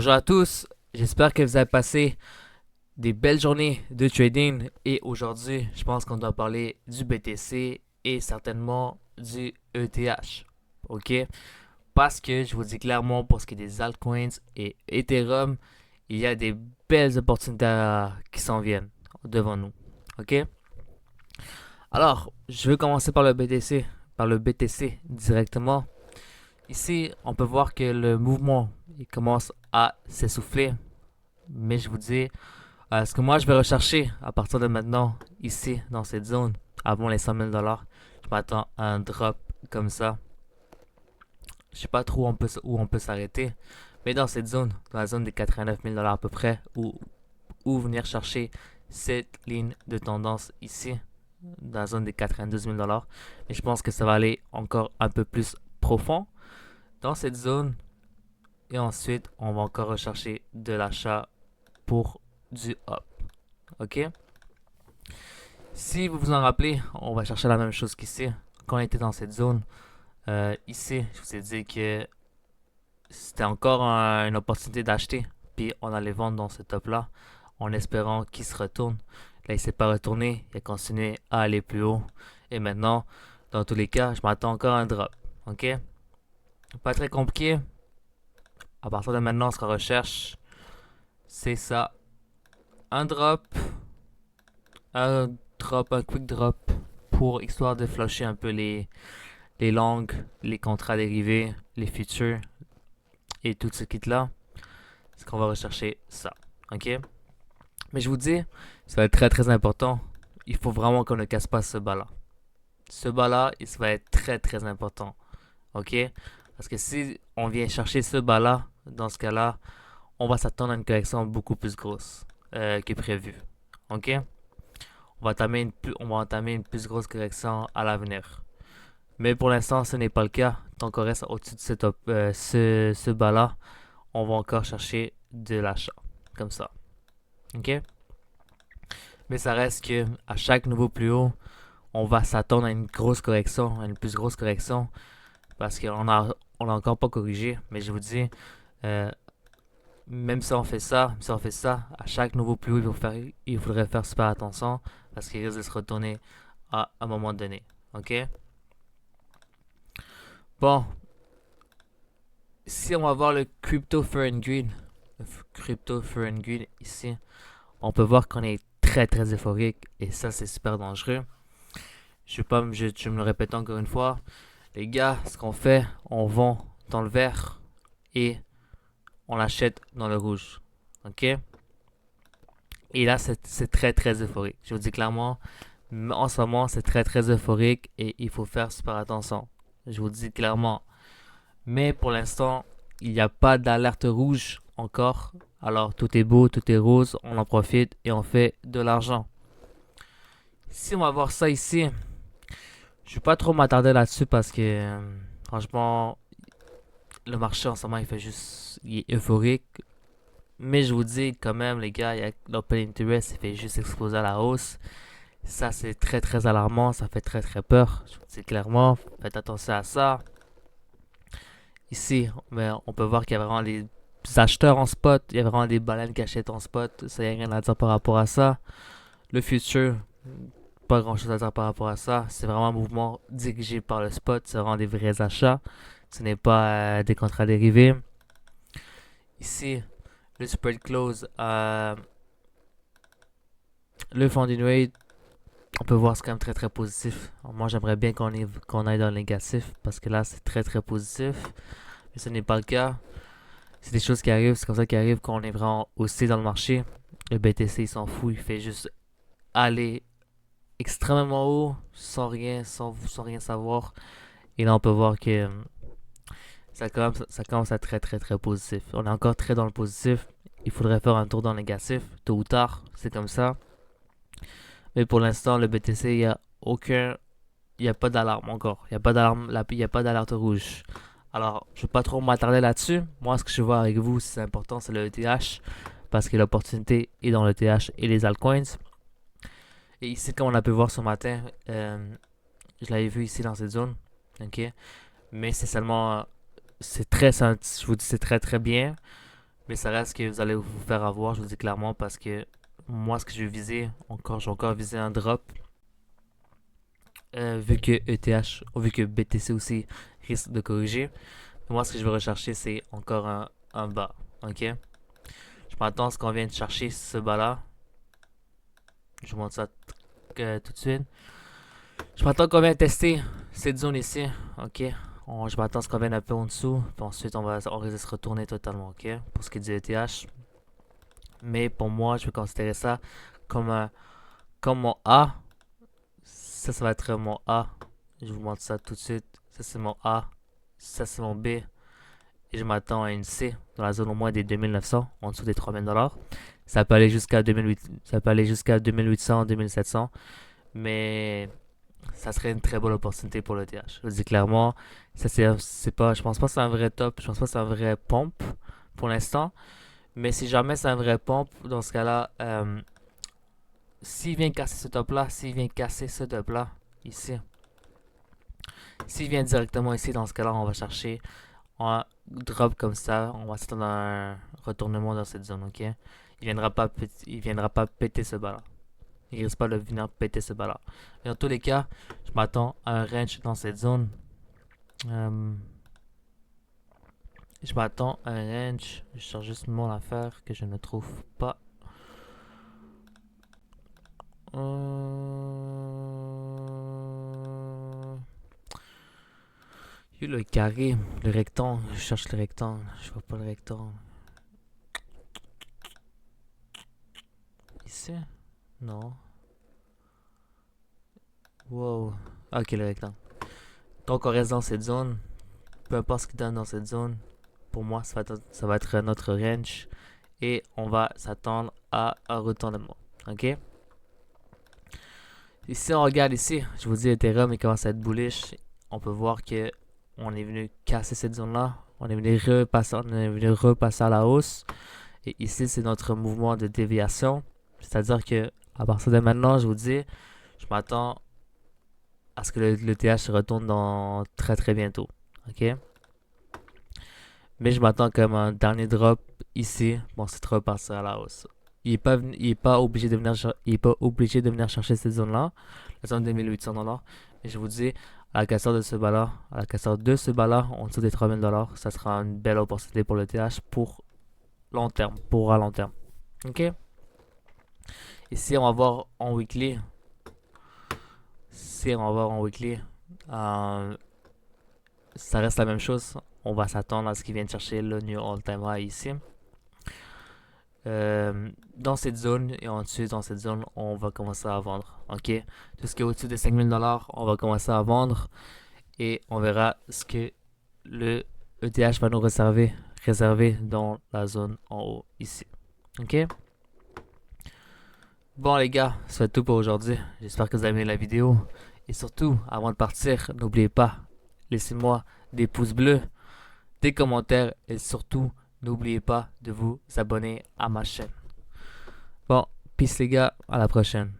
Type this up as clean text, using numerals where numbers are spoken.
Bonjour à tous, j'espère que vous avez passé des belles journées de trading et aujourd'hui, je pense qu'on doit parler du BTC et certainement du ETH. Ok? Parce que je vous dis clairement, pour ce qui est des altcoins et Ethereum, il y a des belles opportunités qui s'en viennent devant nous. Ok? Alors, je vais commencer par le BTC directement. Ici, on peut voir que le mouvement il commence à s'essouffler, mais je vous dis, ce que moi je vais rechercher à partir de maintenant, ici, dans cette zone, avant les 100 000 dollars, je m'attends à un drop comme ça. Je sais pas trop où on peut s'arrêter, mais dans cette zone, dans la zone des 89 000 dollars à peu près, où venir chercher cette ligne de tendance ici, dans la zone des 92 000 dollars. Mais je pense que ça va aller encore un peu plus profond dans cette zone. Et ensuite, on va encore rechercher de l'achat pour du up. Ok? Si vous vous en rappelez, on va chercher la même chose qu'ici. Quand on était dans cette zone, ici, je vous ai dit que c'était encore une opportunité d'acheter. Puis on allait vendre dans ce top-là en espérant qu'il se retourne. Là, il s'est pas retourné. Il a continué à aller plus haut. Et maintenant, dans tous les cas, je m'attends encore à un drop. Ok? Pas très compliqué. À partir de maintenant, ce qu'on recherche, c'est ça. Un drop. Un un quick drop pour histoire de flusher un peu les longues, les contrats dérivés, les futurs et tout ce kit-là. C'est qu'on va rechercher ça. Ok? Mais je vous dis, ça va être très très important. Il faut vraiment qu'on ne casse pas ce bas-là. Ce bas-là, il va être très très important. Ok? Parce que si on vient chercher ce bas-là, dans ce cas-là, on va s'attendre à une correction beaucoup plus grosse que prévu. Ok? On va entamer une plus grosse correction à l'avenir. Mais pour l'instant, ce n'est pas le cas. Tant qu'on reste au-dessus de ce bas-là, on va encore chercher de l'achat. Comme ça. OK? Mais ça reste que à chaque nouveau plus haut, on va s'attendre à une grosse correction, à une plus grosse correction. Parce on a encore pas corrigé. Mais je vous dis, euh, même si on fait ça, à chaque nouveau plus haut, il faudrait faire super attention. Parce qu'il risque de se retourner à un moment donné. OK? Bon, si on va voir le Crypto Foreign Green, ici, on peut voir qu'on est très très euphorique et ça c'est super dangereux. Je me le répète encore une fois, les gars, ce qu'on fait, on vend dans le vert et on l'achète dans le rouge, ok? Et là c'est très très euphorique. Je vous dis clairement, en ce moment c'est très très euphorique et il faut faire super attention. Je vous dis clairement. Mais pour l'instant, il n'y a pas d'alerte rouge encore. Alors tout est beau, tout est rose, on en profite et on fait de l'argent. Si on va voir ça ici, je ne vais pas trop m'attarder là-dessus parce que franchement, le marché en ce moment il est euphorique. Mais je vous dis quand même les gars, l'open interest il fait juste exploser à la hausse. Ça c'est très très alarmant, ça fait très très peur. Je vous dis clairement, faites attention à ça. Ici, mais on peut voir qu'il y a vraiment des acheteurs en spot, il y a vraiment des baleines qui achètent en spot, ça y a rien à dire par rapport à ça. Le future, pas grand chose à dire par rapport à ça. C'est vraiment un mouvement dirigé par le spot, c'est vraiment des vrais achats. Ce n'est pas des contrats dérivés. Ici, le spread close, le funding rate, on peut voir c'est quand même très très positif. Moi j'aimerais bien qu'on aille dans le négatif parce que là c'est très très positif. Mais ce n'est pas le cas. C'est des choses qui arrivent, c'est comme ça qui arrive quand on est vraiment haussé dans le marché. Le BTC il s'en fout, il fait juste aller extrêmement haut sans rien savoir. Et là on peut voir que ça commence à être très très très positif. On est encore très dans le positif. Il faudrait faire un tour dans le négatif, tôt ou tard, c'est comme ça. Mais pour l'instant, le BTC, il n'y a pas d'alarme encore. Il y a pas d'alerte rouge. Alors, je ne vais pas trop m'attarder là-dessus. Moi, ce que je vois avec vous, c'est important, c'est le ETH. Parce que l'opportunité est dans le ETH et les altcoins. Et ici, comme on a pu voir ce matin, je l'avais vu ici dans cette zone. Ok. Mais c'est seulement. Je vous dis, c'est très très bien. Mais ça reste que vous allez vous faire avoir, je vous dis clairement, parce que moi, ce que je vais viser, j'ai encore visé un drop, vu que ETH, vu que BTC aussi risque de corriger. Moi, ce que je vais rechercher, c'est encore un bas. Ok? Je m'attends à ce qu'on vienne chercher ce bas-là. Je vous montre ça tout de suite. Je m'attends qu'on vienne tester cette zone ici. Ok? Je m'attends à ce qu'on vienne un peu en dessous. Puis ensuite, on risque de se retourner totalement. Ok? Pour ce qui est du ETH. Mais pour moi, je vais considérer ça comme mon A. Ça va être mon A. Je vous montre ça tout de suite. Ça, c'est mon A. Ça, c'est mon B. Et je m'attends à une C dans la zone au moins des 2900, en dessous des 3000 $. Ça peut aller jusqu'à 2008, ça peut aller jusqu'à 2800, 2700. Mais ça serait une très bonne opportunité pour le TH. Je le dis clairement, ça c'est pas, je pense pas que c'est un vrai top, je pense pas que c'est un vrai pompe pour l'instant. Mais si jamais c'est un vrai pompe, dans ce cas-là, s'il vient casser ce top-là, ici, s'il vient directement ici, dans ce cas-là, on va chercher un drop comme ça, on va s'attendre à un retournement dans cette zone, ok? Il viendra pas péter ce bas-là. Il risque pas de venir péter ce bas-là. Mais dans tous les cas, je m'attends à un range dans cette zone. Je m'attends à un range. Je cherche juste mon affaire que je ne trouve pas. Le carré, le rectangle. Je cherche le rectangle. Je vois pas le rectangle. Ici? Non. Wow. Ok, le rectangle. Donc on reste dans cette zone. Peu importe ce qu'il donne dans cette zone, pour moi, ça va être notre range. Et on va s'attendre à un retournement. Ok? Ici, on regarde ici. Je vous dis, Ethereum, il commence à être bullish. On peut voir que on est venu casser cette zone-là. On est venu repasser à la hausse. Et ici, c'est notre mouvement de déviation. C'est-à-dire que à partir de maintenant, je vous dis, je m'attends à ce que le TH se retourne dans très très bientôt. Ok? Mais je m'attends comme un dernier drop ici. Bon, c'est trop repartir à la hausse. Il est pas obligé de venir chercher cette zone-là, la zone des 1800 $. Mais je vous dis, à la casseur de ce bas-là, en dessous des 3000 $, ça sera une belle opportunité pour le TH pour long terme, pour à long terme. Ok? Ici, on va voir en weekly. Ça reste la même chose. On va s'attendre à ce qu'il vienne chercher le new all-time high ici. Dans cette zone et ensuite dans cette zone, on va commencer à vendre. Ok? Tout ce qui est au-dessus de 5000 $, on va commencer à vendre et on verra ce que le ETH va nous réserver dans la zone en haut ici. Ok? Bon les gars, c'est tout pour aujourd'hui. J'espère que vous avez aimé la vidéo. Et surtout, avant de partir, n'oubliez pas, laissez-moi des pouces bleus, des commentaires et surtout, n'oubliez pas de vous abonner à ma chaîne. Bon, peace les gars, à la prochaine.